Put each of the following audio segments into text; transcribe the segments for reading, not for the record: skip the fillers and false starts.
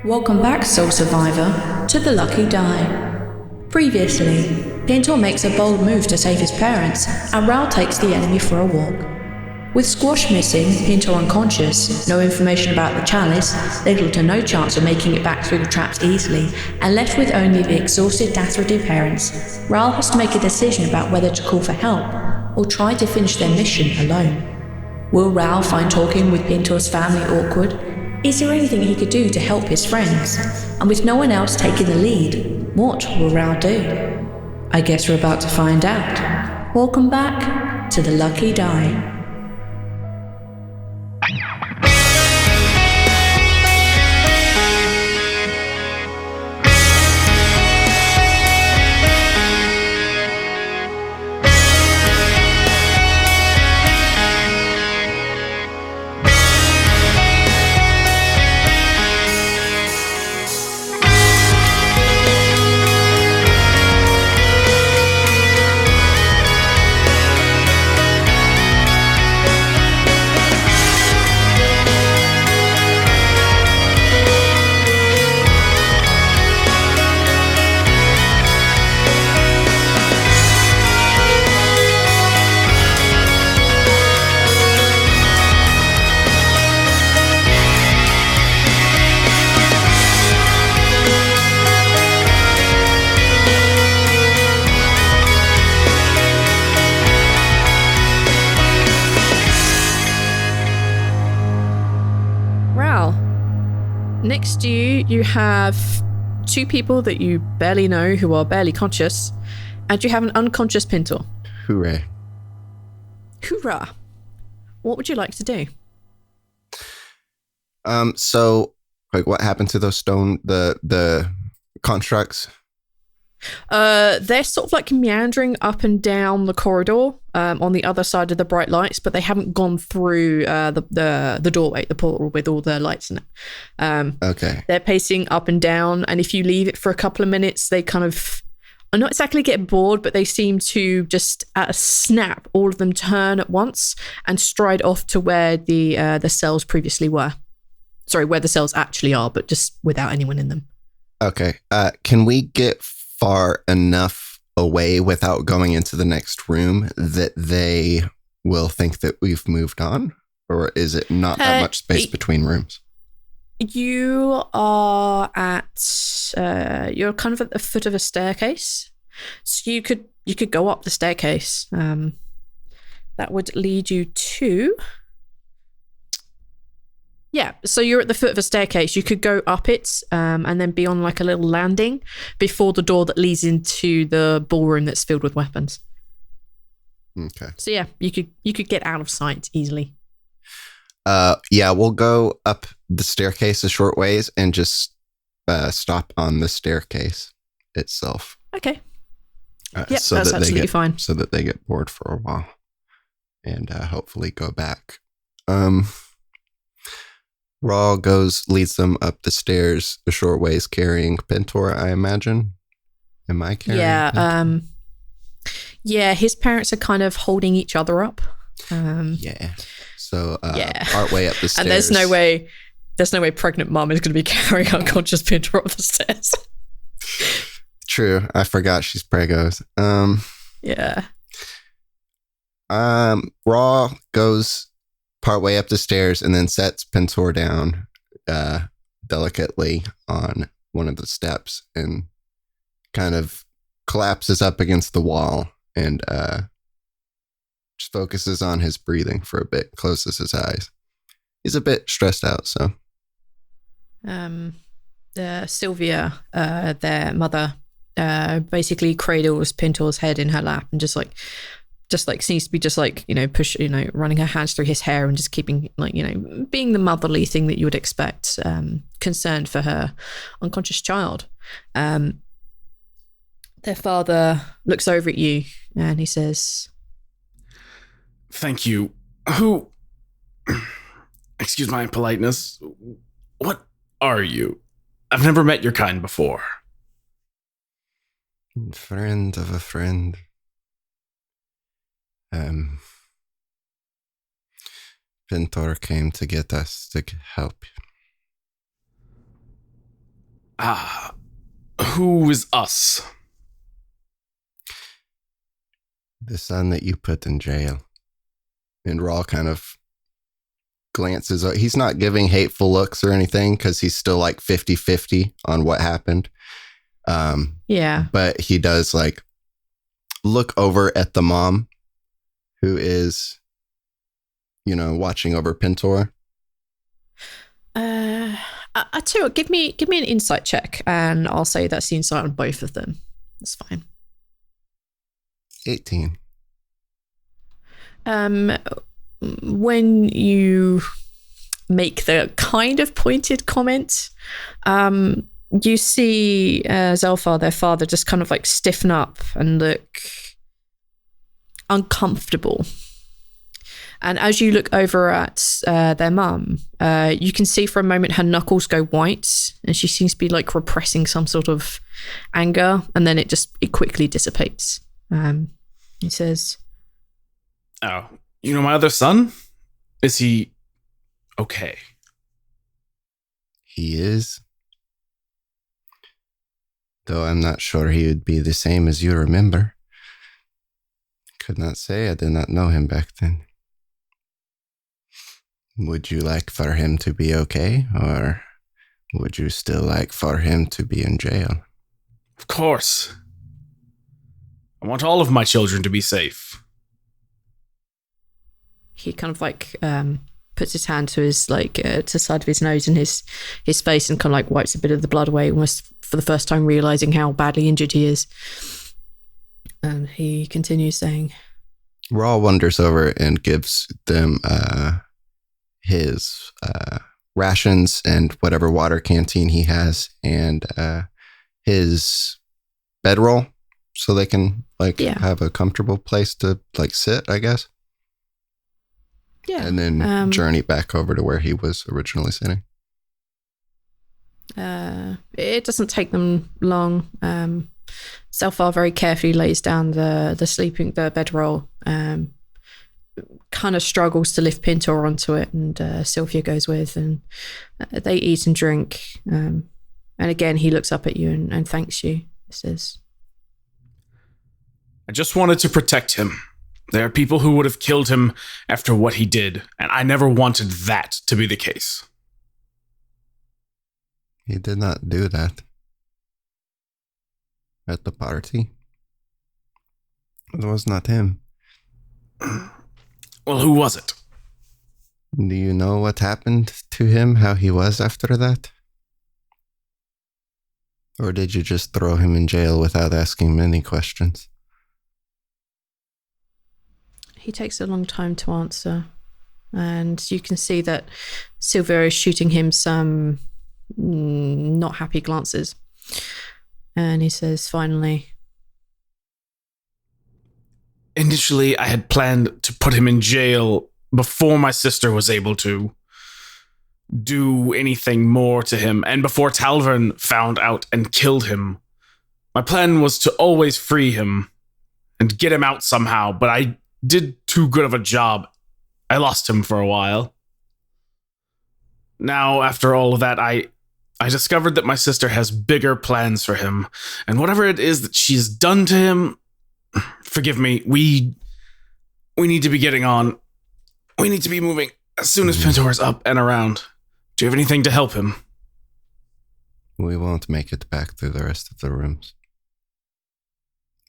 Welcome back, Soul Survivor, to the Lucky Die. Previously, Pintor makes a bold move to save his parents, and Rhal takes the enemy for a walk. With Squash missing, Pintor unconscious, no information about the chalice, little to no chance of making it back through the traps easily, and left with only the exhausted Dathradi parents, Rhal has to make a decision about whether to call for help, or try to finish their mission alone. Will Rhal find talking with Pintor's family awkward? Is there anything he could do to help his friends? And with no one else taking the lead, what will Rhal do? I guess we're about to find out. Welcome back to the Lucky Die. Next to you, you have two people that you barely know who are barely conscious, and you have an unconscious Pintor. Hooray. Hoorah. What would you like to do? So, like, what happened to those the constructs? They're sort of like meandering up and down the corridor on the other side of the bright lights, but they haven't gone through the doorway, the portal with all the lights in it. Okay. They're pacing up and down, and if you leave it for a couple of minutes, they kind of are not exactly getting bored, but they seem to just at a snap, all of them turn at once and stride off to where the cells previously were. Sorry, where the cells actually are, but just without anyone in them. Okay. Can we get far enough away without going into the next room that they will think that we've moved on? Or is it not that much space between rooms? You are you're kind of at the foot of a staircase. So you could go up the staircase. That would lead you to... Yeah, so you're at the foot of a staircase. You could go up it and then be on like a little landing before the door that leads into the ballroom that's filled with weapons. Okay. So yeah, you could get out of sight easily. Yeah, we'll go up the staircase a short ways and just stop on the staircase itself. Okay. Yeah, so that's that absolutely fine. So that they get bored for a while and hopefully go back. Rhal leads them up the stairs a short ways carrying Pintor, I imagine. Am I carrying Pintor? Yeah, his parents are kind of holding each other up. Yeah. So part way up the stairs. And there's no way pregnant mom is going to be carrying unconscious Pintor up the stairs. True. I forgot she's pregos. Yeah. Rhal goes part way up the stairs and then sets Pintor down delicately on one of the steps and kind of collapses up against the wall and just focuses on his breathing for a bit, closes his eyes. He's a bit stressed out, so. Sylvia, their mother, basically cradles Pintor's head in her lap and just like seems to be just like, running her hands through his hair and just keeping being the motherly thing that you would expect, concerned for her unconscious child. Their father looks over at you and he says, "Thank you. Excuse my politeness. What are you? I've never met your kind before." Friend of a friend. Pintor came to get us to help. Who is us? The son that you put in jail. And Rhal kind of glances. He's not giving hateful looks or anything because he's still like 50-50 on what happened. Yeah. But he does like look over at the mom who is, watching over Pintor. I tell you what, give me an insight check, and I'll say that's the insight on both of them. That's fine. 18. When you make the kind of pointed comment, you see Zelfar, their father, just kind of like stiffen up and look uncomfortable. And as you look over at their mum, you can see for a moment her knuckles go white, and she seems to be like repressing some sort of anger, and then it quickly dissipates. He says, "Oh, my other son? Is he okay?" He is. Though I'm not sure he would be the same as you remember. Could not say. I did not know him back then. Would you like for him to be okay, or would you still like for him to be in jail? Of course. I want all of my children to be safe. He kind of like puts his hand to his to the side of his nose and his face, and kind of like wipes a bit of the blood away, almost for the first time realizing how badly injured he is. And he continues saying, Rhal wanders over and gives them his rations and whatever water canteen he has, and his bedroll, so they can have a comfortable place to sit, I guess. Yeah. And then journey back over to where he was originally sitting. It doesn't take them long. Zelfar very carefully lays down the bedroll, kind of struggles to lift Pintor onto it, and Sylvia goes with, and they eat and drink. And again, he looks up at you and thanks you. He says, I just wanted to protect him. There are people who would have killed him after what he did, and I never wanted that to be the case. He did not do that. At the party? It was not him. Well, who was it? Do you know what happened to him, how he was after that? Or did you just throw him in jail without asking many questions? he takes a long time to answer. And you can see that Sylvia is shooting him some not happy glances. And he says, finally, initially, I had planned to put him in jail before my sister was able to do anything more to him, and before Talvern found out and killed him. My plan was to always free him and get him out somehow, but I did too good of a job. I lost him for a while. Now, after all of that, I discovered that my sister has bigger plans for him, and whatever it is that she's done to him, forgive me, we need to be getting on. We need to be moving as soon as Pintor is up and around. Do you have anything to help him? We won't make it back to the rest of the rooms.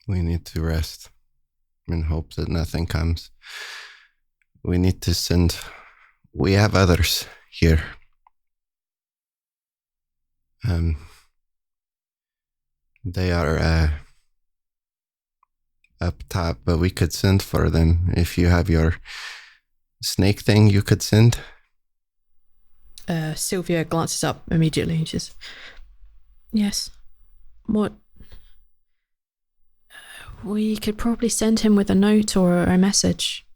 We need to rest and hope that nothing comes. We need to send... We have others here. They are up top, but we could send for them. If you have your snake thing, you could send. Sylvia glances up immediately and says, yes. What? We could probably send him with a note or a message.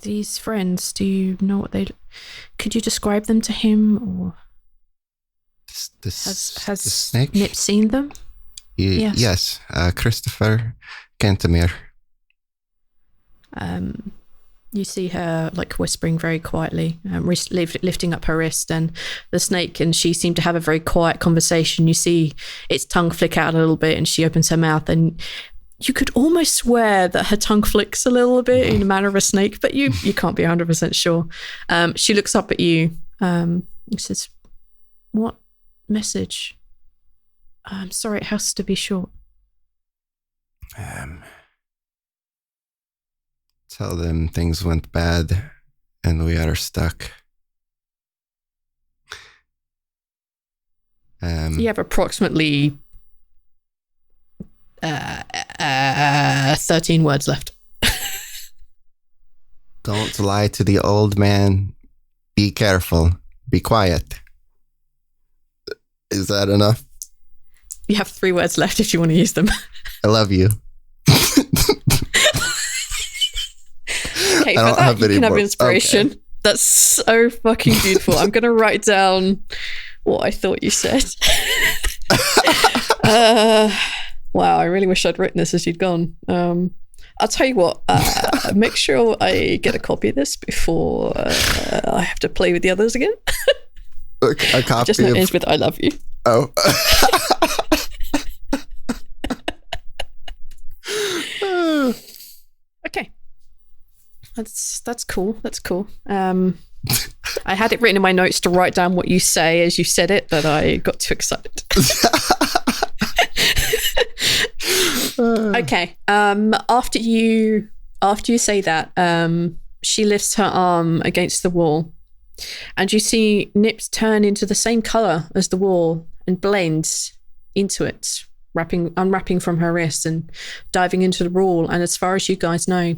These friends, do you know what they... Could you describe them to him, or... Has snake? Nip seen them? Yes. Christopher Cantemir. You see her like whispering very quietly, lifting up her wrist, and the snake and she seem to have a very quiet conversation. You see its tongue flick out a little bit, and she opens her mouth, and you could almost swear that her tongue flicks a little bit in the manner of a snake, but you can't be 100% sure. She looks up at you and says, "What message? I'm sorry, it has to be short." Tell them things went bad and we are stuck. You have approximately 13 words left. Don't lie to the old man. Be careful. Be quiet. Is that enough? You have 3 words left if you want to use them. I love you. Okay, for that you can have inspiration. Okay. That's so fucking beautiful. I'm going to write down what I thought you said. Wow, I really wish I'd written this as you'd gone. I'll tell you what, make sure I get a copy of this before I have to play with the others again. A copy just not ends with "I love you." Oh. Okay. That's cool. That's cool. I had it written in my notes to write down what you say as you said it, but I got too excited. Okay. After you say that, she lifts her arm against the wall, and you see Nips turn into the same color as the wall and blend into it, unwrapping from her wrist and diving into the wall, and as far as you guys know,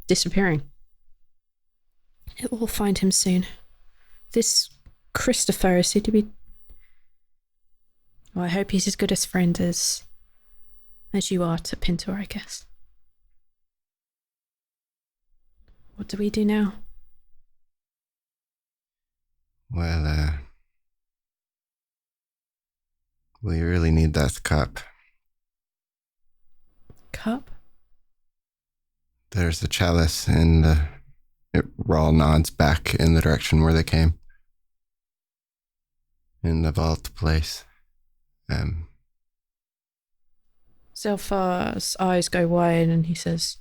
disappearing. It will find him soon. This Christopher is said to be... Well, I hope he's as good a friend as you are to Pintor, I guess. What do we do now? Well, we really need that cup. Cup? There's a chalice and Rhal nods back in the direction where they came. In the vault place. Zelfar's eyes go wide and he says,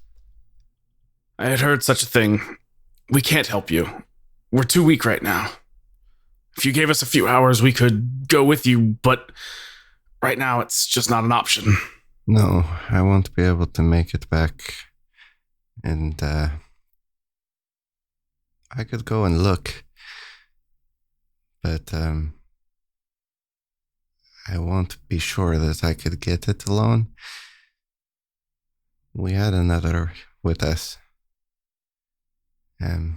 I had heard such a thing. We can't help you. We're too weak right now. If you gave us a few hours, we could go with you, but right now it's just not an option. No, I won't be able to make it back. And, I could go and look. But, I won't be sure that I could get it alone. We had another with us. I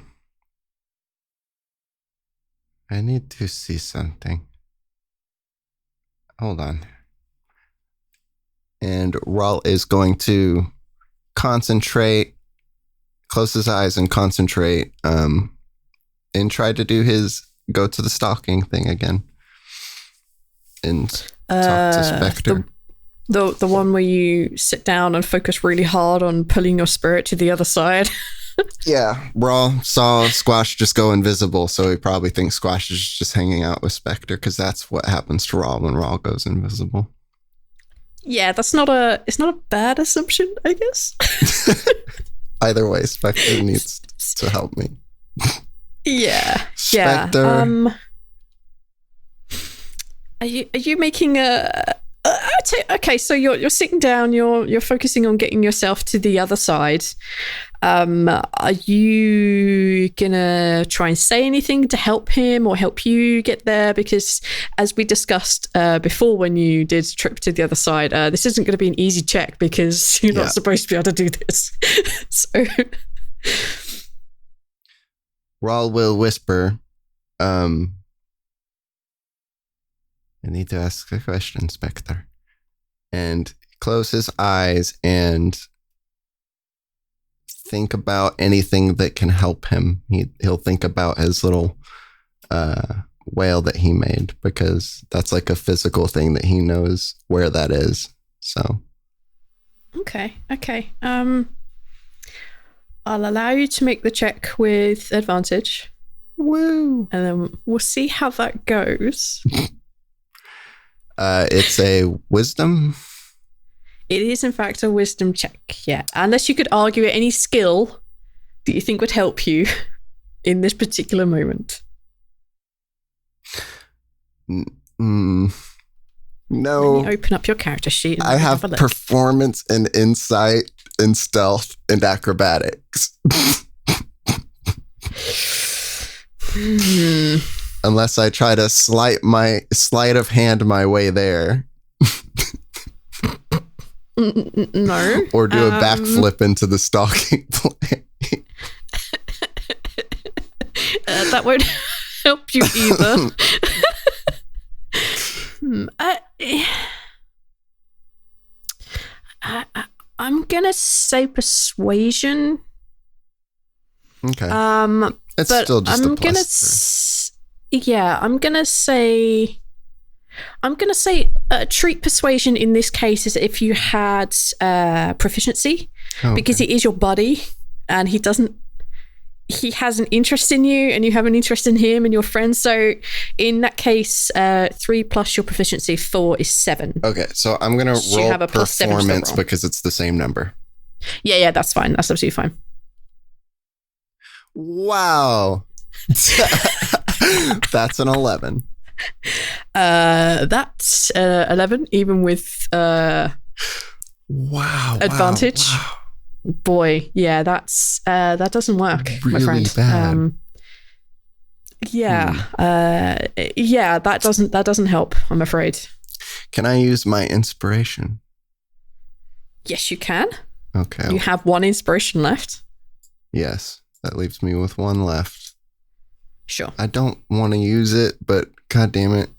need to see something. Hold on. And Rhal is going to concentrate, close his eyes and concentrate, and try to do his go to the stalking thing again. And talk to Spectre. The one where you sit down and focus really hard on pulling your spirit to the other side. Yeah, Rhal saw Squash just go invisible, so he probably thinks Squash is just hanging out with Spectre, because that's what happens to Rhal when Rhal goes invisible. Yeah, it's not a bad assumption, I guess. Either way, Spectre needs to help me. Yeah, Spectre. yeah. Are you making a? Okay, so you're sitting down. You're focusing on getting yourself to the other side. Are you gonna try and say anything to help him or help you get there? Because as we discussed before, when you did trip to the other side, this isn't going to be an easy check because you're not supposed to be able to do this. So, Rhal will whisper, I need to ask a question, Spectre. And close his eyes and think about anything that can help him. He'll think about his little whale that he made, because that's like a physical thing that he knows where that is. So. Okay. I'll allow you to make the check with advantage. Woo! And then we'll see how that goes. It's a wisdom. It is, in fact, a wisdom check, yeah. Unless you could argue any skill that you think would help you in this particular moment. No. Let me open up your character sheet. And I have a look. performance and insight and stealth and acrobatics. Unless I try to sleight of hand my way there. No. Or do a backflip into the stalking plane. That won't help you either. I'm gonna say persuasion. Okay. It's but still just I'm a gonna treat persuasion in this case as if you had proficiency, because it is your buddy and he has an interest in you and you have an interest in him and your friends. So in that case, 3 plus your proficiency, 4 is 7. Okay, so I'm gonna roll have a +7 to the performance roll. because it's the same number. Yeah, that's fine. That's absolutely fine. Wow. That's an 11. That's 11, even with Wow. advantage. Wow. Boy, yeah, that doesn't work, my Really friend. bad. That doesn't help, I'm afraid. Can I use my inspiration? Yes, you can. Okay. You have 1 inspiration left. Yes, that leaves me with 1 left. Sure. I don't want to use it, but god damn it.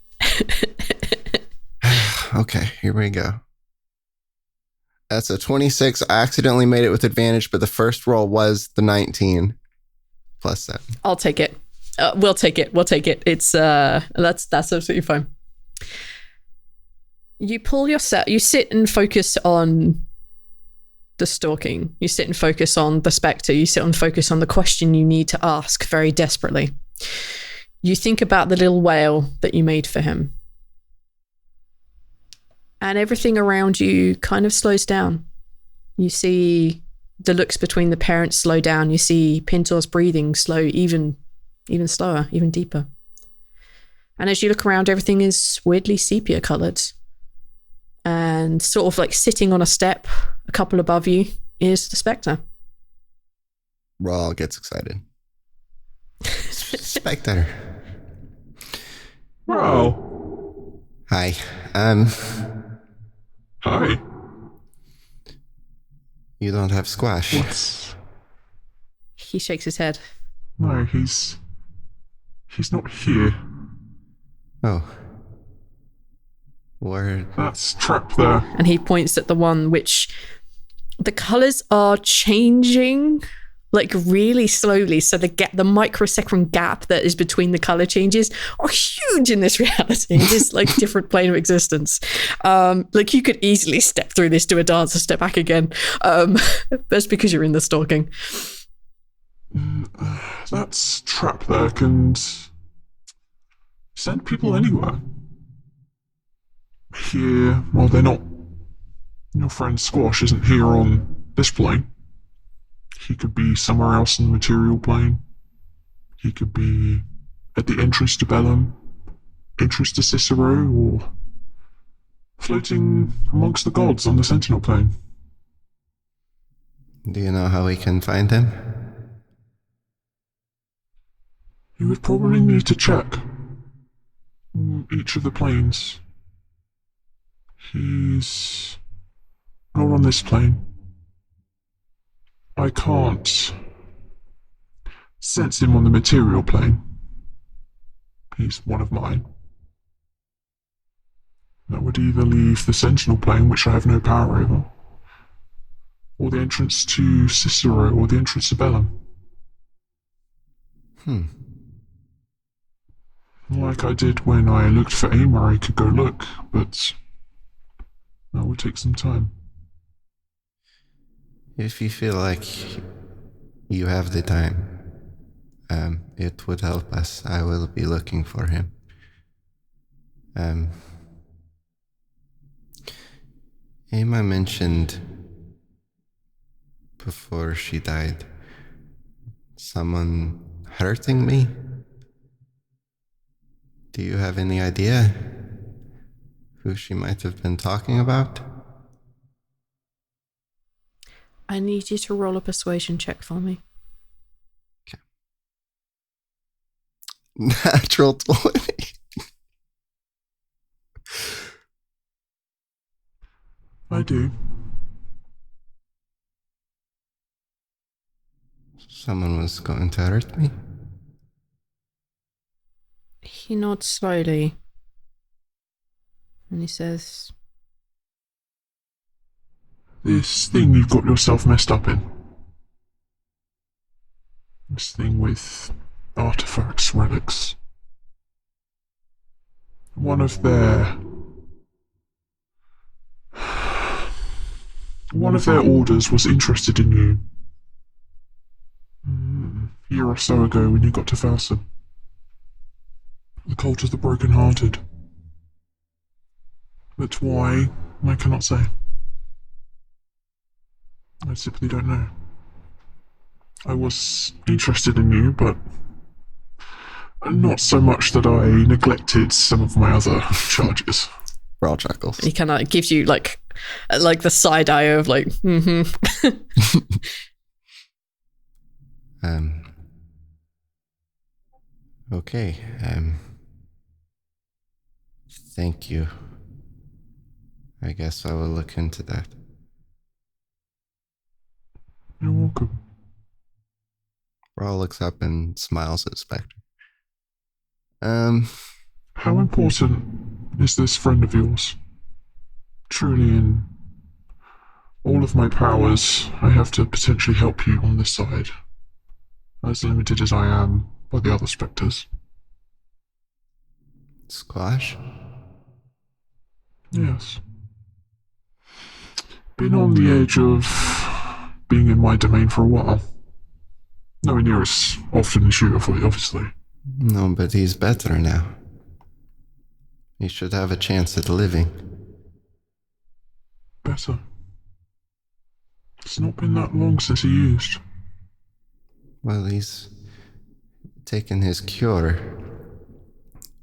Okay, here we go. That's a 26. I accidentally made it with advantage, but the first roll was the 19 plus 7. I'll take it. We'll take it. It's that's absolutely fine. You pull yourself. You sit and focus on the stalking. You sit and focus on the spectre. You sit and focus on the question you need to ask very desperately. You think about the little whale that you made for him. And everything around you kind of slows down. You see the looks between the parents slow down. You see Pintor's breathing slow, even slower, even deeper. And as you look around, everything is weirdly sepia colored. And sort of like sitting on a step a couple above you is the spectre. Rhal gets excited. Spectre. Well, Hi. hi. You don't have squash. What's... He shakes his head. No, he's not here. Oh. Where? That's trapped there. And he points at the one which the colors are changing like really slowly. So the microsecond gap that is between the color changes are huge in this reality. It is like a different plane of existence. Like you could easily step through this, do a dance, and step back again. That's because you're in the stalking. That's trapped there can send people anywhere. Here, well, they're not. Your friend Squash isn't here on this plane. He could be somewhere else in the material plane. He could be at the entrance to Bellum, entrance to Cicero, or floating amongst the gods on the Sentinel plane. Do you know how we can find him? You would probably need to check each of the planes. He's not on this plane. I can't sense him on the material plane. He's one of mine. That would either leave the Sentinel plane, which I have no power over, or the entrance to Cicero, or the entrance to Bellum. Like I did when I looked for Amar, I could go look, but that would take some time. If you feel like you have the time. It would help us. I will be looking for him. Emma mentioned before she died someone hurting me. Do you have any idea who she might have been talking about? I need you to roll a persuasion check for me. Okay. Natural 20. I do. Someone was going to hurt me? He nods slowly. And he says, This thing you've got yourself messed up in. This thing with artifacts, relics. One of their orders was interested in you. A year or so ago when you got to Falsum. The cult of the broken-hearted. But why, I cannot say. I simply don't know. I was interested in you, but not so much that I neglected some of my other charges. Rhal chuckles. he kind of gives you like the side eye of like, Okay. Thank you. I guess I will look into that. You're welcome. Rhal looks up and smiles at Spectre. How important is this friend of yours? Truly, in all of my powers, I have to potentially help you on this side. As limited as I am by the other spectres. Squash? Yes. Been on the edge of being in my domain for a while. Nowhere near as often as you, obviously. No, but he's better now. He should have a chance at living. Better. It's not been that long since he used. Well, he's taken his cure.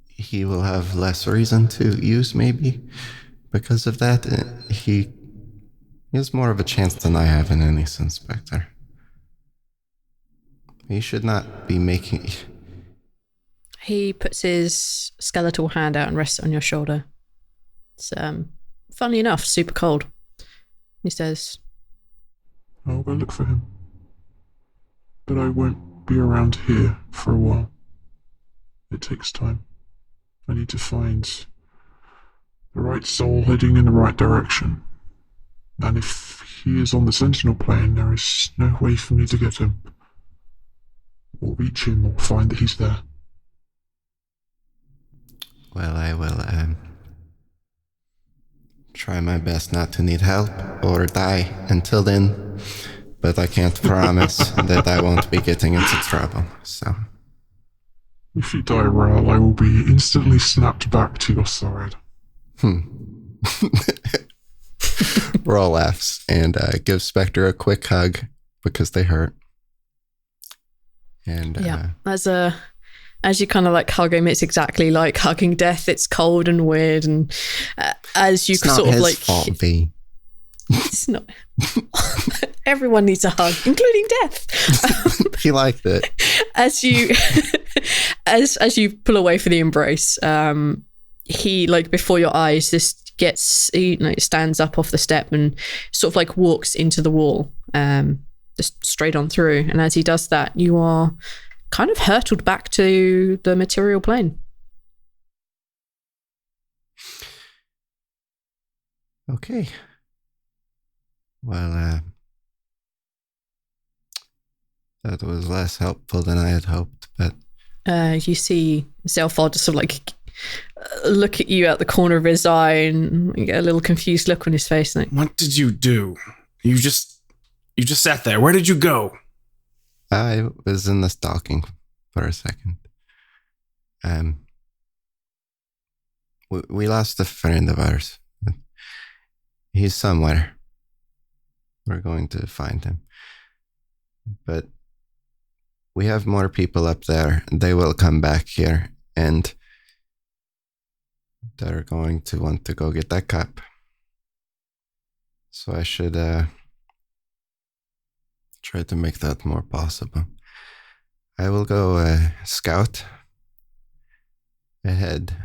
He will have less reason to use, maybe. Because of that, he has more of a chance than I have in any sense, Spectre. He should not be making... he puts his skeletal hand out and rests it on your shoulder. It's, funnily enough, super cold. He says, I'll go look for him. But I won't be around here for a while. It takes time. I need to find the right soul heading in the right direction. And if he is on the Sentinel plane, there is no way for me to get him. Or reach him or find that he's there. Well, I will try my best not to need help or die until then, but I can't promise that I won't be getting into trouble, so... If you die, Rhal, I will be instantly snapped back to your side. Rhal laughs and gives Spectre a quick hug because they hurt. And yeah, as you kind of like hug him, it's exactly like hugging death. It's cold and weird, and as you it's not sort of his like, fault, V. It's not. Everyone needs a hug, including death. He liked it. As you, as you pull away for the embrace, he like before your eyes just gets, stands up off the step and sort of like walks into the wall, just straight on through. And as he does that, you are kind of hurtled back to the material plane. Okay. Well, that was less helpful than I had hoped, but... you see Zelfar just sort of like look at you out the corner of his eye and you get a little confused look on his face. Like, what did you do? You just sat there. Where did you go? I was in the stalking for a second. We lost a friend of ours. He's somewhere. We're going to find him. But we have more people up there. They will come back here, and they're going to want to go get that cup. So I should try to make that more possible. I will go scout ahead.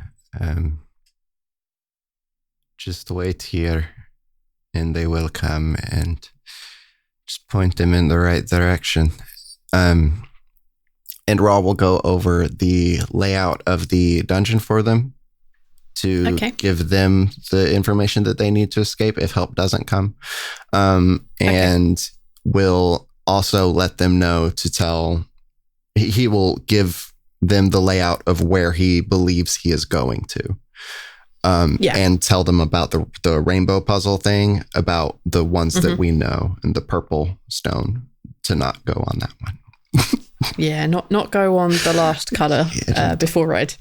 Just wait here, and they will come, and just point them in the right direction. And Rhal will go over the layout of the dungeon for them to give them the information that they need to escape if help doesn't come. And will also let them know to tell, he will give them the layout of where he believes he is going to. And tell them about the rainbow puzzle thing, about the ones that we know, and the purple stone, to not go on that one. Yeah, not go on the last colour before red.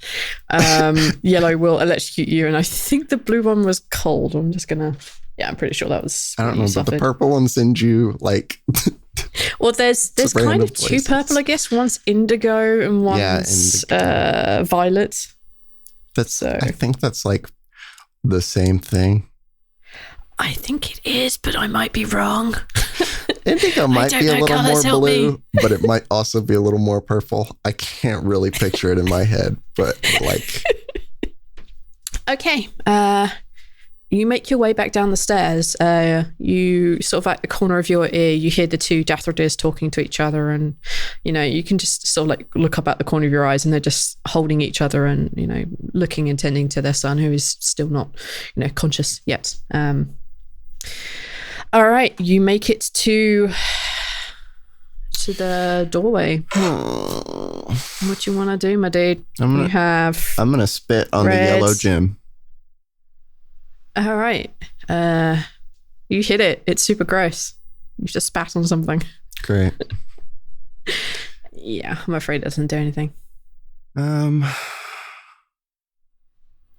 Yellow will electrocute you, and I think the blue one was cold. I'm pretty sure that was. I don't know, but the purple one sends you like. Well, there's kind of two purple, I guess. One's indigo and one's violet. I think that's like the same thing. I think it is, but I might be wrong. Indigo might be a little more blue, but it might also be a little more purple. I can't really picture it in my head, but like. Okay. You make your way back down the stairs. You sort of at the corner of your ear, you hear the two Dathrodyrs talking to each other, and you can just sort of like look up at the corner of your eyes, and they're just holding each other and looking and tending to their son, who is still not conscious yet. All right, you make it to the doorway. What do you want to do, my dude? I'm gonna spit on the yellow gem. All right. You hit it. It's super gross. You just spat on something. Great. Yeah, I'm afraid it doesn't do anything.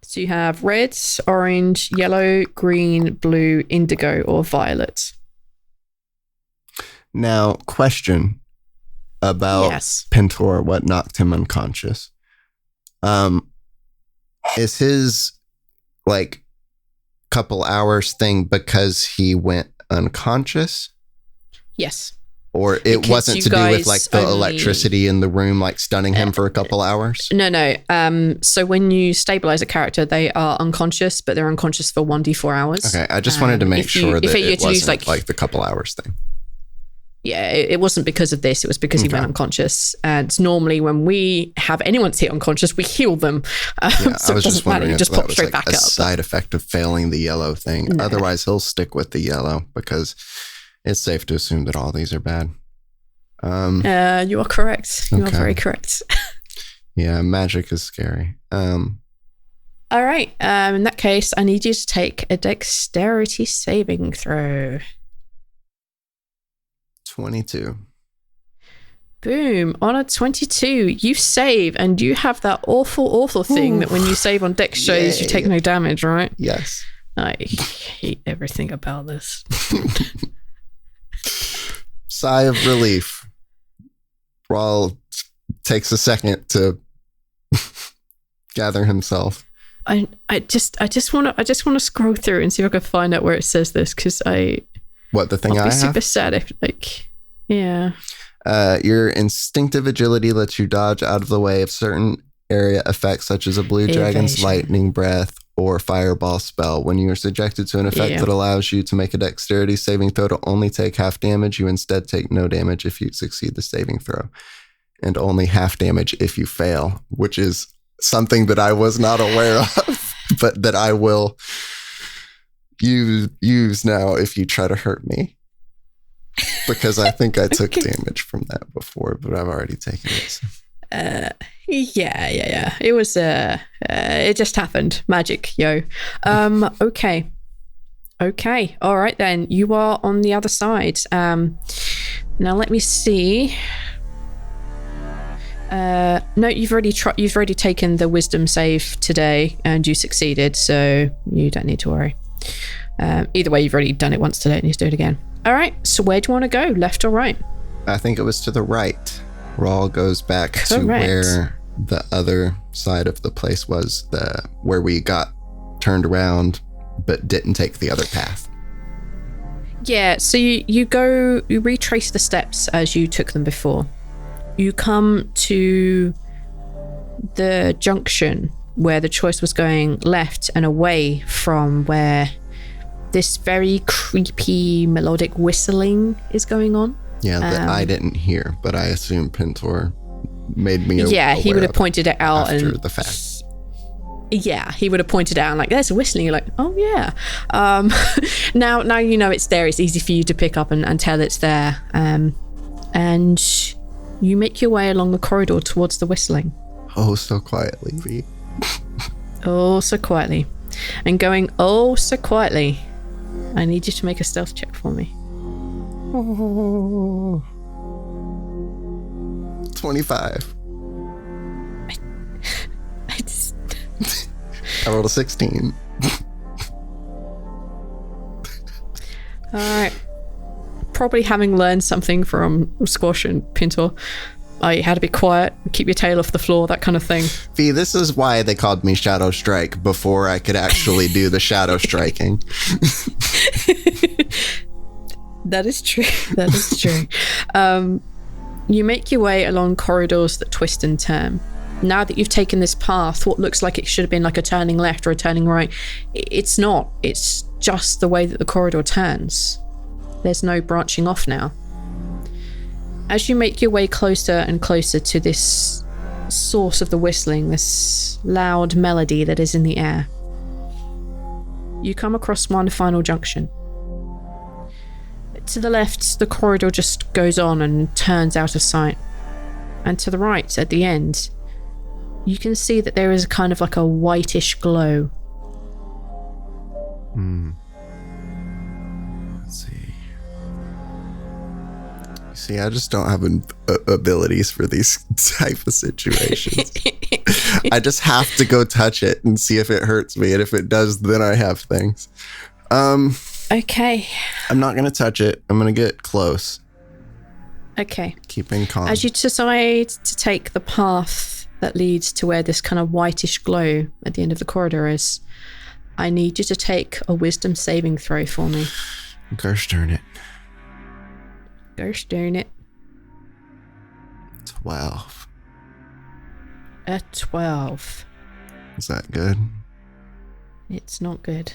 So you have red, orange, yellow, green, blue, indigo, or violet. Now, question about Pentor, what knocked him unconscious. Is his like couple hours thing because he went unconscious? Yes. Or it wasn't to do with like the electricity in the room, like stunning him for a couple hours? No. So when you stabilize a character, they are unconscious, but they're unconscious for 1d4 hours. Okay, I just wanted to make sure that it wasn't like the couple hours thing. Yeah, it wasn't because of this. It was because he went unconscious. And normally when we have anyone hit unconscious, we heal them. So I was just wondering if that was like back a up. side effect of failing the yellow thing. No. Otherwise, he'll stick with the yellow because it's safe to assume that all these are bad. You are correct. You are very correct. Yeah, magic is scary. All right. In that case, I need you to take a dexterity saving throw. 22. Boom. On a 22, you save, and you have that awful thing that when you save on dex shows, you take no damage, right? Yes. I hate everything about this. Sigh of relief. Rhal takes a second to gather himself. I just want to scroll through and see if I can find out where it says this, because what the thing I'll I be have? super sad if yeah. Your instinctive agility lets you dodge out of the way of certain area effects such as a blue dragon's lightning breath or fireball spell. When you are subjected to an effect that allows you to make a dexterity saving throw to only take half damage, you instead take no damage if you succeed the saving throw, and only half damage if you fail, which is something that I was not aware of, but that I will use now if you try to hurt me. Because I think I took damage from that before, but I've already taken it. So. Yeah. It was it just happened. Magic, yo. Okay. All right then. You are on the other side. Now let me see No, you've already taken the wisdom save today, and you succeeded, so you don't need to worry. Either way, you've already done it once today, and you do it again. All right. So where do you want to go? Left or right? I think it was to the right. Rhal goes back to where the other side of the place was, where we got turned around, but didn't take the other path. Yeah. So you retrace the steps as you took them before. You come to the junction where the choice was going left and away from where this very creepy melodic whistling is going on. Yeah, that I didn't hear, but I assume Pintor made me aware. Yeah, he would have pointed it out after and the fact. Yeah, he would have pointed out and like, there's a whistling. You're like, oh yeah. Now you know it's there. It's easy for you to pick up and tell it's there. And you make your way along the corridor towards the whistling. Oh, so quietly, V. Oh, so quietly. And going oh so quietly, I need you to make a stealth check for me. Oh. 25. I rolled a 16. Alright. Probably having learned something from Squash and Pintor. You had to be quiet, keep your tail off the floor, that kind of thing. V, this is why they called me Shadow Strike before I could actually do the shadow striking. That is true. That is true. You make your way along corridors that twist and turn. Now that you've taken this path, what looks like it should have been like a turning left or a turning right, it's not. It's just the way that the corridor turns. There's no branching off now. As you make your way closer and closer to this source of the whistling, this loud melody that is in the air, you come across one final junction. To the left, the corridor just goes on and turns out of sight. And to the right, at the end, you can see that there is kind of like a whitish glow. Let's see. You see, I just don't have abilities for these type of situations. I just have to go touch it and see if it hurts me. And if it does, then I have things. Okay. I'm not going to touch it. I'm going to get close. Okay. Keeping calm. As you decide to take the path that leads to where this kind of whitish glow at the end of the corridor is, I need you to take a wisdom saving throw for me. Gosh darn it. Gosh darn it. 12. A 12. Is that good? It's not good.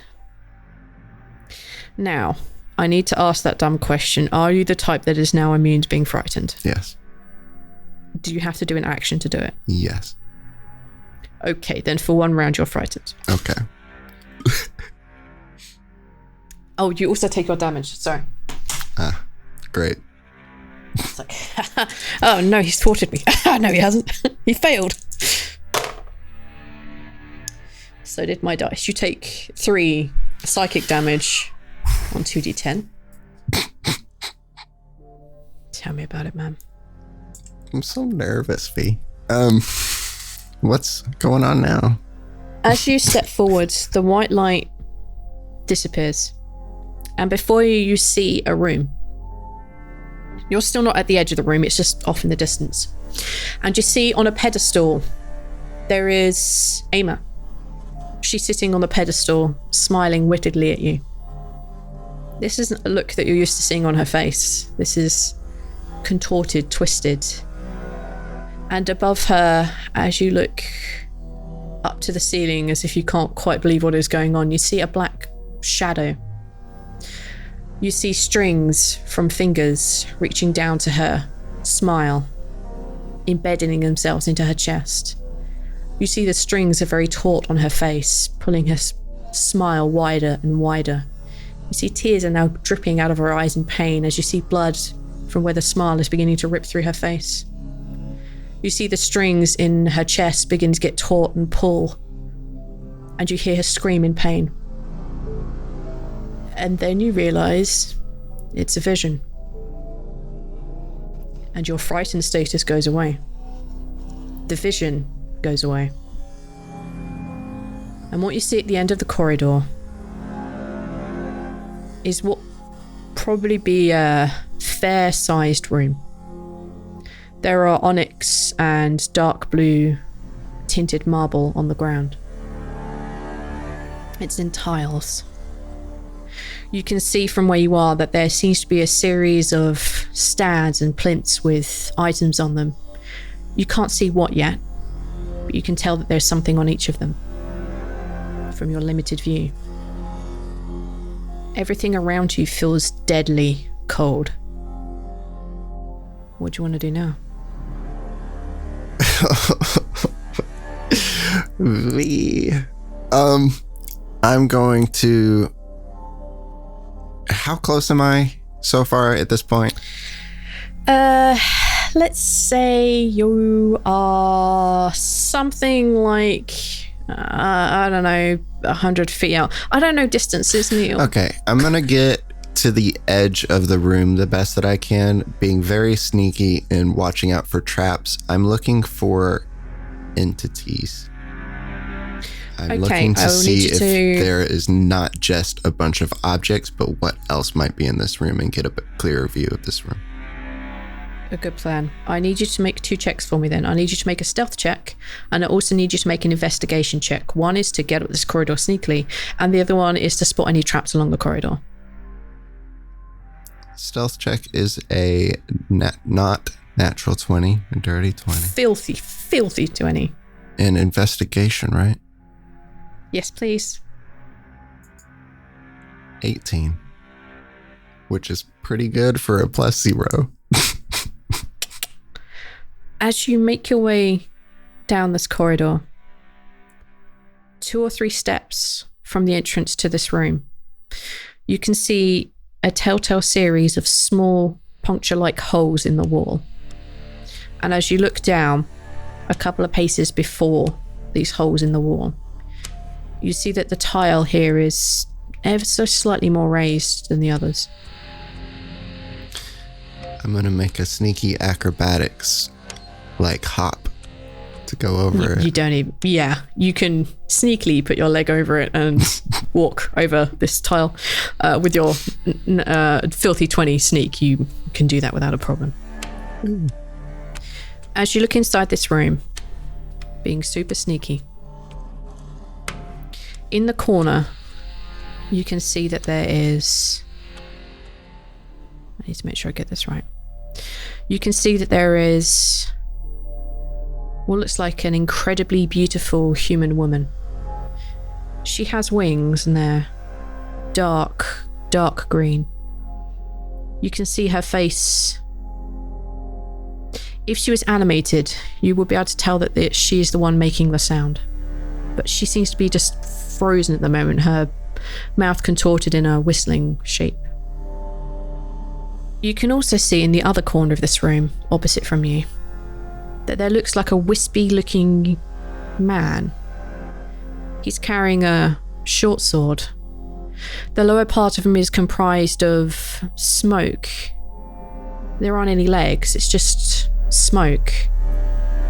Now, I need to ask that dumb question. Are you the type that is now immune to being frightened? Yes. Do you have to do an action to do it? Yes. Okay, then for 1 round you're frightened. Okay. Oh, you also take your damage. Sorry. Ah, great. It's like, oh no, he's thwarted me. No, he hasn't. He failed. So did my dice. You take 3 psychic damage on 2d10. Tell me about it, man. I'm so nervous, V. What's going on now? As you step forward, the white light disappears. And before you, you see a room. You're still not at the edge of the room, it's just off in the distance. And you see on a pedestal, there is Ama. She's sitting on the pedestal, smiling wickedly at you. This isn't a look that you're used to seeing on her face. This is contorted, twisted. And above her, as you look up to the ceiling as if you can't quite believe what is going on, you see a black shadow. You see strings from fingers reaching down to her smile, embedding themselves into her chest. You see the strings are very taut on her face, pulling her smile wider and wider. You see tears are now dripping out of her eyes in pain as you see blood from where the smile is beginning to rip through her face. You see the strings in her chest begin to get taut and pull, and you hear her scream in pain. And then you realize it's a vision. And your frightened status goes away. the vision goes away. And what you see at the end of the corridor is what probably be a fair-sized room. There are onyx and dark blue tinted marble on the ground. It's in tiles. You can see from where you are that there seems to be a series of stands and plinths with items on them. You can't see what yet, but you can tell that there's something on each of them from your limited view. Everything around you feels deadly cold. What do you want to do now? I'm going to... How close am I so far at this point? Let's say you are something like, I don't know, 100 feet out. I don't know distances, Neil. Okay, I'm going to get to the edge of the room the best that I can, being very sneaky and watching out for traps. I'm looking for entities. I'm looking to see if there is not just a bunch of objects, but what else might be in this room and get a clearer view of this room. A good plan. I need you to make 2 checks for me then. I need you to make a stealth check, and I also need you to make an investigation check. One is to get up this corridor sneakily, and the other one is to spot any traps along the corridor. Stealth check is a not natural 20, a dirty 20. Filthy 20. And investigation, right? Yes, please. 18. Which is pretty good for a +0. As you make your way down this corridor, 2 or 3 steps from the entrance to this room, you can see a telltale series of small puncture-like holes in the wall. And as you look down, a couple of paces before these holes in the wall, you see that the tile here is ever so slightly more raised than the others. I'm going to make a sneaky acrobatics, like hop, to go over it. You don't even... Yeah, you can sneakily put your leg over it and walk over this tile. With your filthy 20 sneak, you can do that without a problem. As you look inside this room, being super sneaky, in the corner, you can see that there is... I need to make sure I get this right. You can see that there is what looks like an incredibly beautiful human woman. She has wings and they're dark green. You can see her face. If she was animated, you would be able to tell that she is the one making the sound. But she seems to be just frozen at the moment, her mouth contorted in a whistling shape. You can also see in the other corner of this room, opposite from you, that there looks like a wispy looking man. He's carrying a short sword. The lower part of him is comprised of smoke. There aren't any legs, it's just smoke.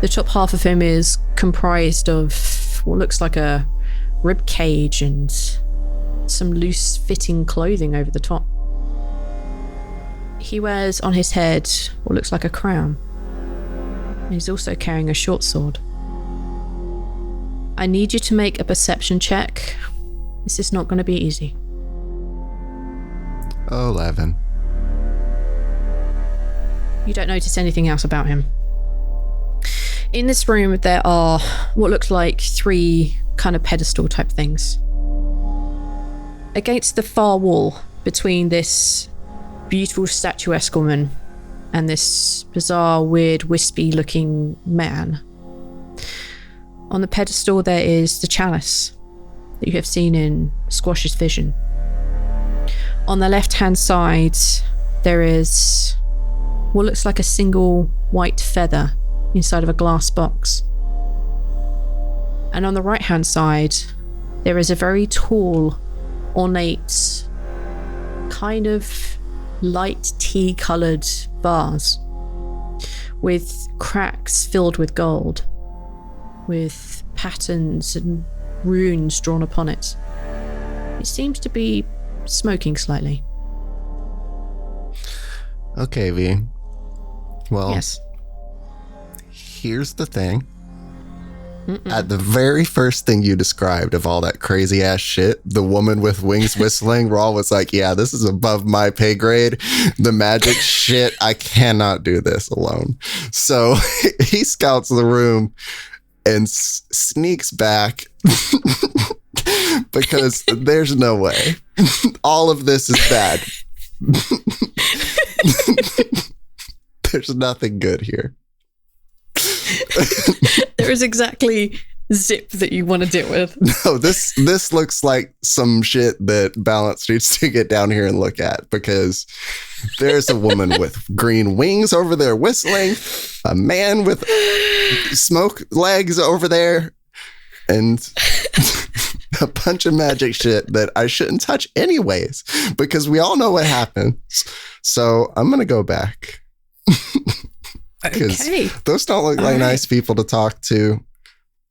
The top half of him is comprised of what looks like a rib cage and some loose fitting clothing over the top. He wears on his head what looks like a crown. He's also carrying a short sword. I need you to make a perception check. This is not going to be easy. 11. You don't notice anything else about him. In this room, there are what looks like 3 kind of pedestal type things. Against the far wall between this beautiful statuesque woman and this bizarre, weird, wispy looking man, on the pedestal there is the chalice that you have seen in Squash's vision. On the left hand side there is what looks like a single white feather inside of a glass box. And on the right hand side there is a very tall, ornate, kind of light tea coloured vase with cracks filled with gold. with patterns and runes drawn upon it. It seems to be smoking slightly. Okay, V. Well, Yes. here's the thing. At the very first thing you described of all that crazy ass shit, the woman with wings whistling, Rhal was like, yeah, this is above my pay grade. The magic shit, I cannot do this alone. So he scouts the room and sneaks back because there's no way. All of this is bad. There's nothing good here. There is exactly zip that you want to deal with. No, this looks like some shit that Balance needs to get down here and look at, because there's a woman with green wings over there whistling, a man with smoke legs over there, and a bunch of magic shit that I shouldn't touch anyways, because we all know what happens. So I'm going to go back. Okay. Those don't look like nice people to talk to,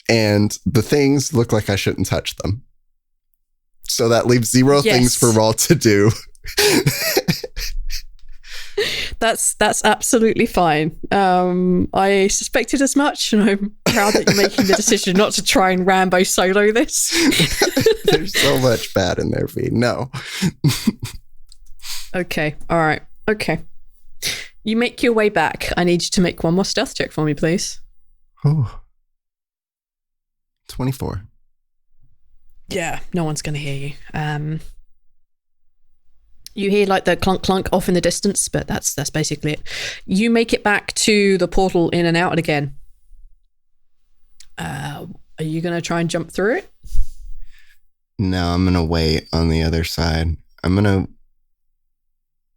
and the things look like I shouldn't touch them. So that leaves zero things for Rhal to do. That's absolutely fine. I suspected as much, and I'm proud that you're making the decision not to try and Rambo solo this. There's so much bad in there, V. No. Okay. All right. Okay. You make your way back. I need you to make one more stealth check for me, please. Oh. 24. Yeah, no one's going to hear you. You hear like the clunk clunk off in the distance, but that's basically it. You make it back to the portal in and out again. Are you going to try and jump through it? No, I'm going to wait on the other side. I'm going to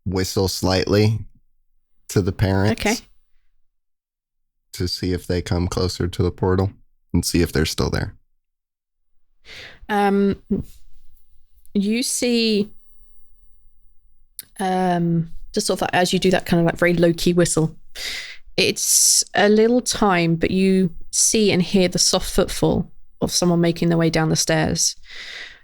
whistle slightly to the parents. Okay. To see if they come closer to the portal and see if they're still there. You see, just sort of like, as you do that kind of like very low-key whistle, it's a little time, but you see and hear the soft footfall of someone making their way down the stairs.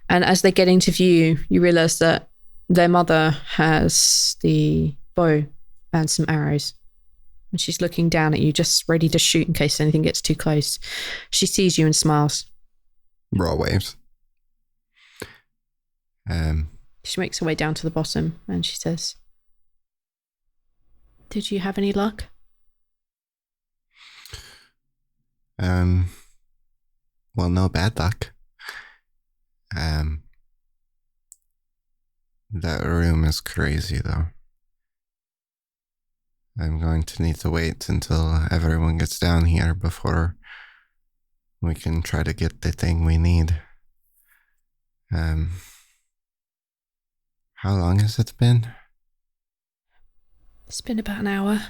And as they get into view, you realize that their mother has the bow and some arrows. And she's looking down at you, just ready to shoot in case anything gets too close. She sees you and smiles. Rhal waves. She makes her way down to the bottom and she says, "Did you have any luck?" Well, no bad luck. That room is crazy, though. I'm going to need to wait until everyone gets down here before we can try to get the thing we need. How long has it been? It's been about an hour.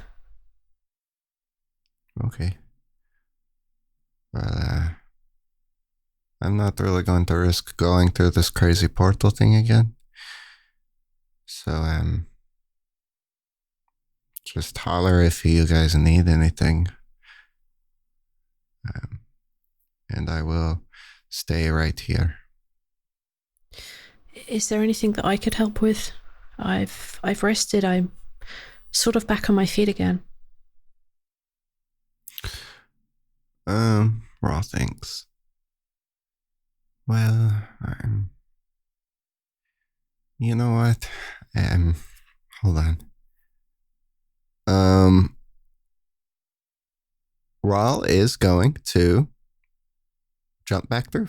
Okay. Well, I'm not really going to risk going through this crazy portal thing again. So, just holler if you guys need anything. And I will stay right here. Is there anything that I could help with? I've rested. I'm sort of back on my feet again. Raw things. Well, you know what? Hold on. Rhal is going to jump back through.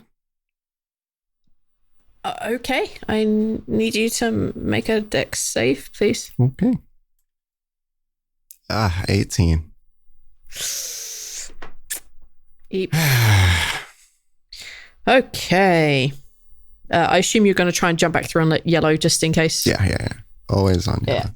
Okay, I need you to make a dex save, please. Okay. 18. Eep. Okay. I assume you're going to try and jump back through and let yellow just in case. Yeah. Always on yellow. Yeah.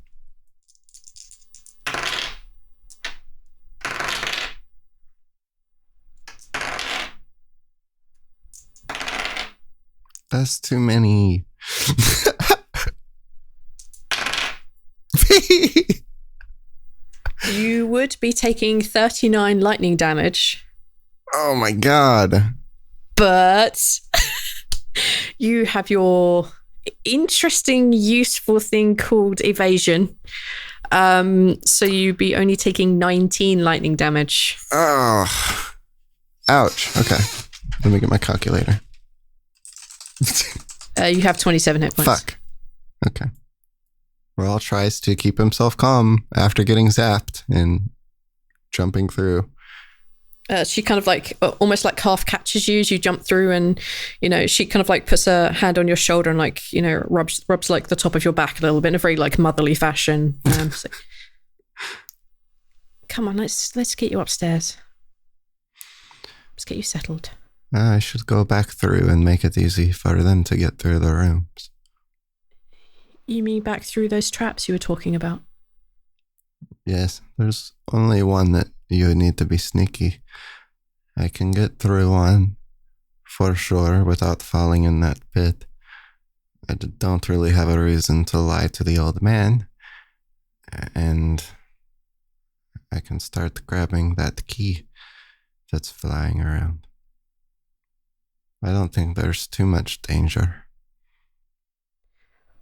That's too many. You would be taking 39 lightning damage. Oh my god. But you have your interesting, useful thing called evasion. So you'd be only taking 19 lightning damage. Oh. Ouch. Okay. Let me get my calculator. You have 27 hit points. Fuck. Okay. Rhal tries to keep himself calm after getting zapped and jumping through. She kind of like almost like half catches you as you jump through, and she kind of like puts her hand on your shoulder and like rubs like the top of your back a little bit in a very like motherly fashion. So, come on, let's get you upstairs. Let's get you settled. I should go back through and make it easy for them to get through the rooms. You mean back through those traps you were talking about? Yes, there's only one that you need to be sneaky. I can get through one for sure without falling in that pit. I don't really have a reason to lie to the old man. And I can start grabbing that key that's flying around. I don't think there's too much danger.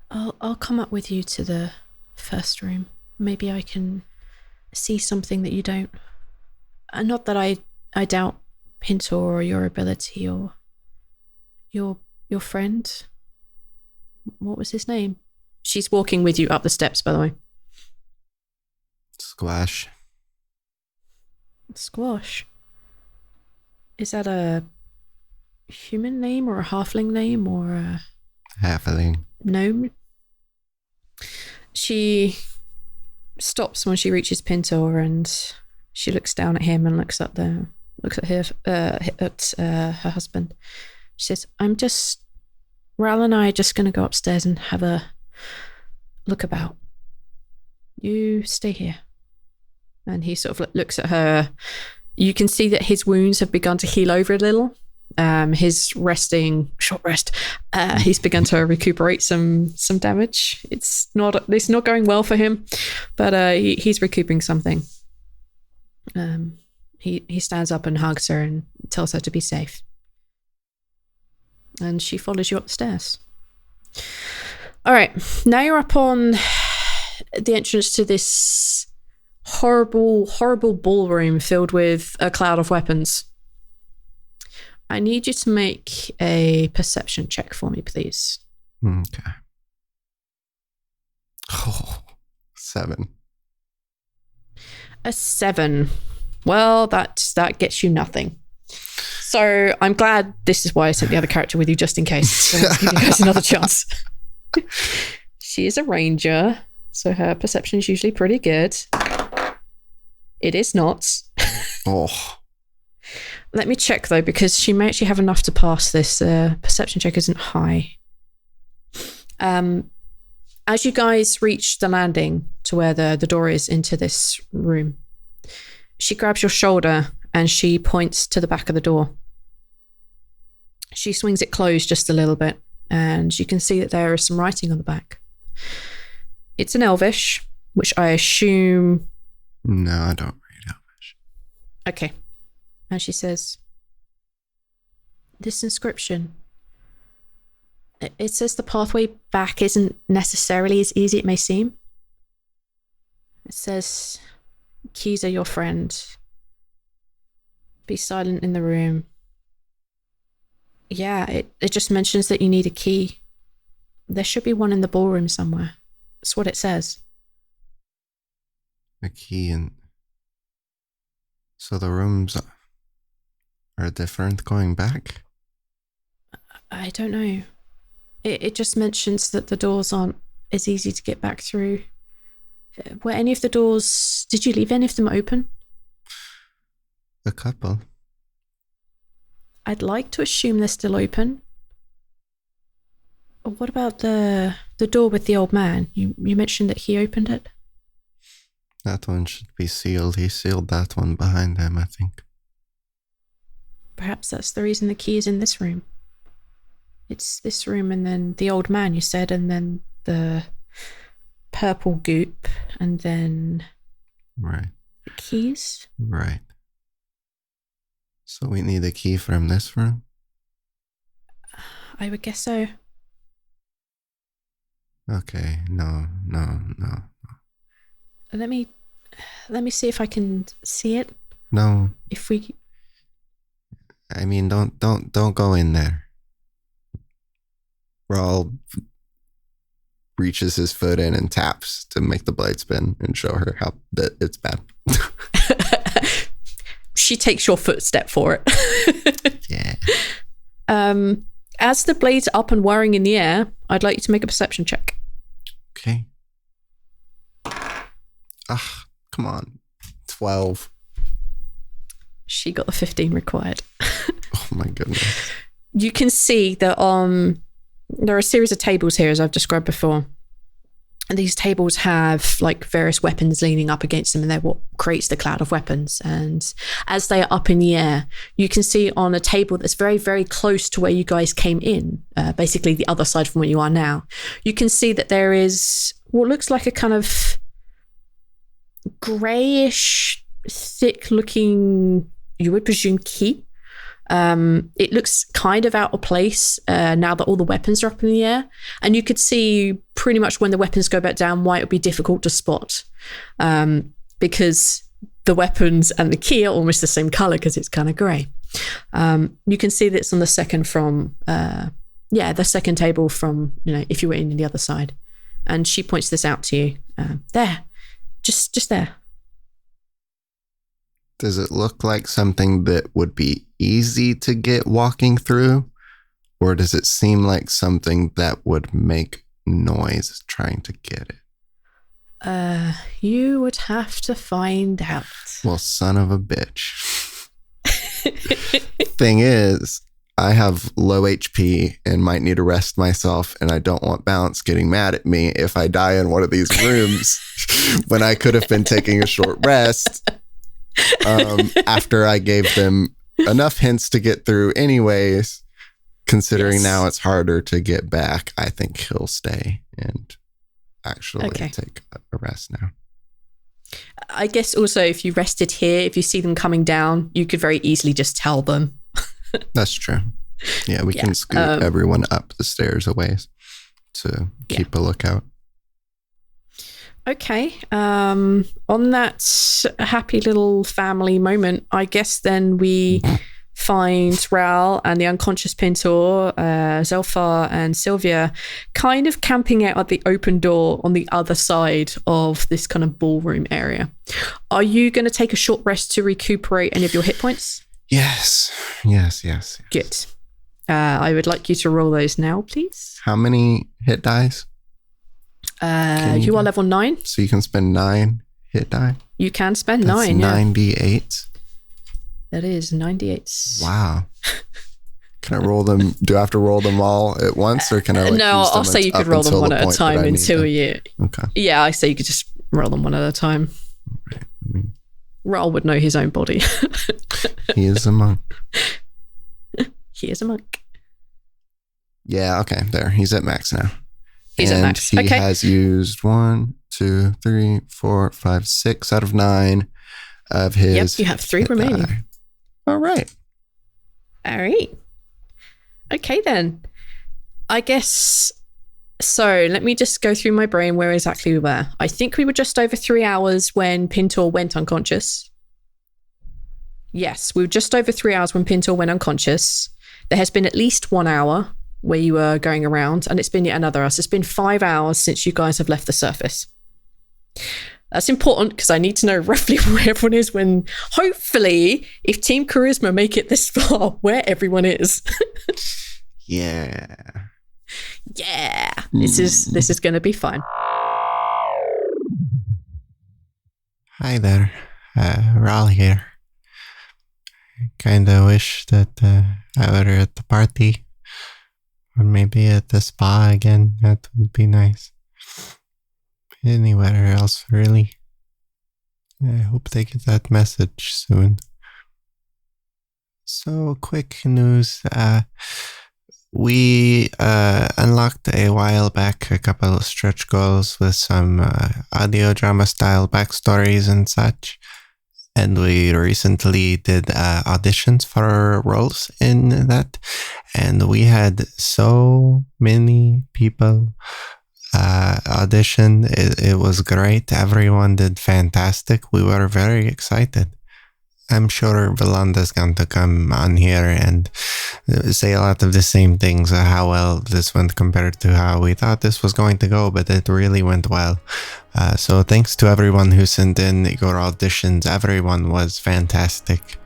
I'll come up with you to the first room. Maybe I can see something that you don't. Not that I doubt Pintor or your ability or your friend. What was his name? She's walking with you up the steps, by the way. Squash. Squash. Is that a human name or a halfling name or a Halfling. gnome? She stops when she reaches Pintor and she looks down at him and looks at her husband. She says, Rhal and I are just going to go upstairs and have a look about. You stay here. And he sort of looks at her. You can see that his wounds have begun to heal over a little. His short rest. He's begun to recuperate some damage. It's not going well for him, but he's recouping something. He stands up and hugs her and tells her to be safe. And she follows you up the stairs. All right, now you're up on the entrance to this horrible ballroom filled with a cloud of weapons. I need you to make a perception check for me, please. Okay. Oh, 7. A 7. Well, that gets you nothing. So I'm glad this is why I sent the other character with you, just in case. So let's give you guys another chance. She is a ranger, so her perception is usually pretty good. It is not. Oh. Let me check, though, because she may actually have enough to pass this. Perception check isn't high. As you guys reach the landing to where the door is into this room, she grabs your shoulder and she points to the back of the door. She swings it closed just a little bit, and you can see that there is some writing on the back. It's in Elvish, which I assume... No, I don't read Elvish. Okay. And she says, this inscription, it says the pathway back isn't necessarily as easy as it may seem. It says, keys are your friend. Be silent in the room. Yeah, it just mentions that you need a key. There should be one in the ballroom somewhere. That's what it says. A key and... So the rooms are different going back? I don't know. It just mentions that the doors aren't as easy to get back through. Were any of the doors... Did you leave any of them open? A couple. I'd like to assume they're still open. What about the door with the old man? You mentioned that he opened it? That one should be sealed. He sealed that one behind him, I think. Perhaps that's the reason the key is in this room. It's this room and then the old man, you said, and then the purple goop, and then... Right. The keys? Right. So we need a key from this room? I would guess so. Okay, no. Let me see if I can see it. No. If we I mean, don't go in there. Rhal reaches his foot in and taps to make the blade spin and show her how that it's bad. She takes your footstep for it. Yeah. As the blade's up and whirring in the air, I'd like you to make a perception check. Okay. Come on. 12. She got the 15 required. Oh my goodness. You can see that there are a series of tables here, as I've described before. And these tables have like various weapons leaning up against them, and they're what creates the cloud of weapons. And as they are up in the air, you can see on a table that's very, very close to where you guys came in, basically the other side from where you are now, you can see that there is what looks like a kind of grayish, thick-looking, you would presume, key. It looks kind of out of place now that all the weapons are up in the air. And you could see pretty much when the weapons go back down why it would be difficult to spot. Because the weapons and the key are almost the same color because it's kind of gray. You can see that it's on the second from, the second table from, if you were in the other side. And she points this out to you. There, just there. Does it look like something that would be easy to get walking through? Or does it seem like something that would make noise trying to get it? You would have to find out. Well, son of a bitch. Thing is, I have low HP and might need to rest myself, and I don't want Balance getting mad at me if I die in one of these rooms when I could have been taking a short rest. After I gave them enough hints to get through anyways, considering now it's harder to get back, I think he'll stay and actually take a rest now. I guess also if you rested here, if you see them coming down, you could very easily just tell them. That's true. Yeah, we can scoot everyone up the stairs a ways to keep a lookout. Okay. On that happy little family moment, I guess then we find Rhal and the unconscious Pintor, Zelfar and Sylvia kind of camping out at the open door on the other side of this kind of ballroom area. Are you going to take a short rest to recuperate any of your hit points? Yes. Good. I would like you to roll those now, please. How many hit dice? You are level 9. So you can spend 9 hit die? You can spend That's 9, 98. That is 98. Wow. Can I roll them? Do I have to roll them all at once, or can I? No, I'll say you could roll them one at a time until you. Okay. Yeah, I say you could just roll them one at a time. Right. Rhal would know his own body. He is a monk. He is a monk. Yeah. Okay. There. He's at max now. He's at max. He has used 1, 2, 3, 4, 5, 6 out of 9 of his. Yep. You have 3 remaining. All right. Okay, then. I guess. So let me just go through my brain where exactly we were. I think we were just over 3 hours when Pintor went unconscious. Yes, we were just over 3 hours when Pintor went unconscious. There has been at least 1 hour where you were going around, and it's been yet another hour. So it's been 5 hours since you guys have left the surface. That's important because I need to know roughly where everyone is when, hopefully, if Team Charisma make it this far, where everyone is. Yeah. This is going to be fun. Hi there, Rhal here. I kind of wish that I were at the party, or maybe at the spa again. That would be nice. Anywhere else, really. I hope they get that message soon. So, quick news. We unlocked a while back a couple of stretch goals with some audio drama style backstories and such. And we recently did auditions for roles in that. And we had so many people audition. It was great. Everyone did fantastic. We were very excited. I'm sure Belinda's going to come on here and say a lot of the same things, how well this went compared to how we thought this was going to go, but it really went well. So thanks to everyone who sent in your auditions. Everyone was fantastic.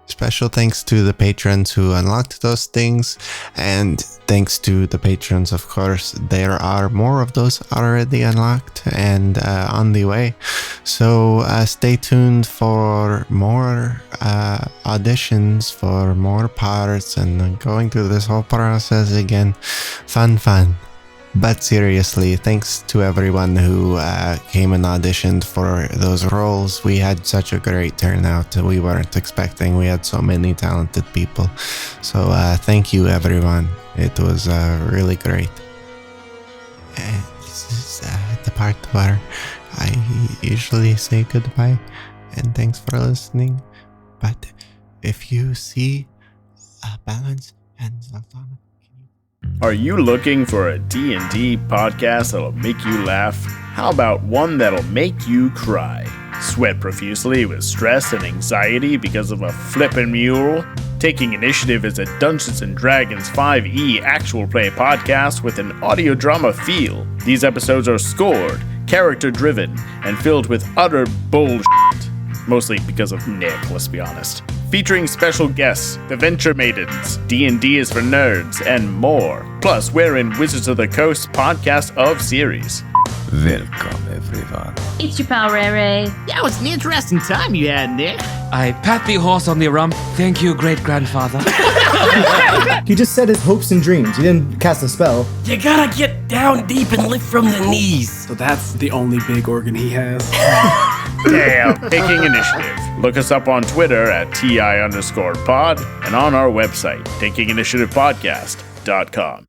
Special thanks to the patrons who unlocked those things, and thanks to the patrons, of course. There are more of those already unlocked and on the way. So stay tuned for more auditions, for more parts, and going through this whole process again. Fun. But seriously, thanks to everyone who came and auditioned for those roles. We had such a great turnout. We weren't expecting. We had so many talented people. So thank you, everyone. It was really great. And this is the part where I usually say goodbye and thanks for listening. But if you see Balance and Zaltanna, are you looking for a D&D podcast that'll make you laugh? How about one that'll make you cry? Sweat profusely with stress and anxiety because of a flippin' mule? Taking Initiative is a Dungeons & Dragons 5e actual play podcast with an audio drama feel. These episodes are scored, character-driven, and filled with utter bullshit. Mostly because of Nick, let's be honest. Featuring special guests, the Venture Maidens, D&D is for nerds, and more. Plus, we're in Wizards of the Coast podcast of series. Welcome, everyone. It's your pal, Ray. That was an interesting time you had, Nick. I pat the horse on the rump. Thank you, great-grandfather. He just said his hopes and dreams. He didn't cast a spell. You gotta get down deep and lift from the knees. So that's the only big organ he has. Damn, Taking Initiative. Look us up on Twitter at TI_pod and on our website, takinginitiativepodcast.com.